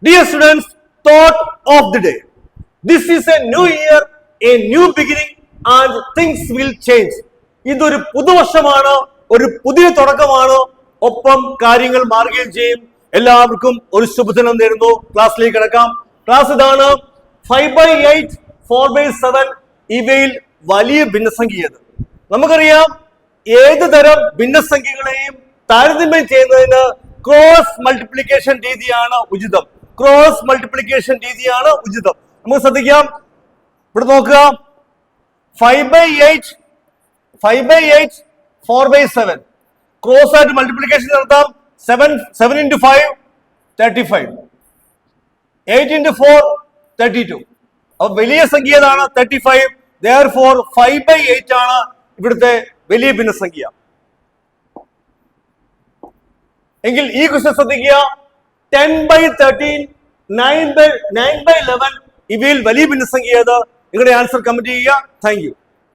Dear students, thought of the day. This is a new year, a new beginning, and things will change. ഇതൊരു പുതുവർഷമാണ്, ഒരു പുതിയ തുടക്കമാണ്. ഒപ്പം കാര്യങ്ങൾ മാറുകയും ചെയ്യും. എല്ലാവർക്കും ഒരു ശുഭദിനം നേരുന്നു. ക്ലാസ്സിലേക്ക് കിടക്കാം. ക്ലാസ് ഇതാണ്. 5/8, 4/7 ഇവയിൽ വലിയ ഭിന്നസംഖ്യ. നമുക്കറിയാം ഏത് തരം ഭിന്നസംഖ്യകളെയും താരതമ്യം ചെയ്യുന്നതിന് ക്രോസ് മൾട്ടിപ്ലിക്കേഷൻ രീതിയാണ് ഉചിതം. ക്രോസ് മൾട്ടിപ്ലിക്കേഷൻ രീതിയാണ് ഉചിതം. നമുക്ക് ശ്രദ്ധിക്കാം. ഇവിടെ നോക്കുക. 5/8, 4/7 ക്രോസ് ആയിട്ട് മൾട്ടിപ്ലിക്കേഷൻ നടത്താം. 7 into 5 35, 8 into 4 32. അപ്പൊ വലിയ സംഖ്യ ഏതാണ്? 35. Therefore 5/8 ആണ് ഇവിടുത്തെ വലിയ ഭിന്നസംഖ്യ. എങ്കിൽ ഈ ക്വസ്റ്റ്യൻ ശ്രദ്ധിക്കുക. 10/13, 9/11 ഇവയിൽ വലിയ ഭിന്നസംഖ്യ ഏത്? നിങ്ങളുടെ ആൻസർ കമന്റ് ചെയ്യുക. Thank you.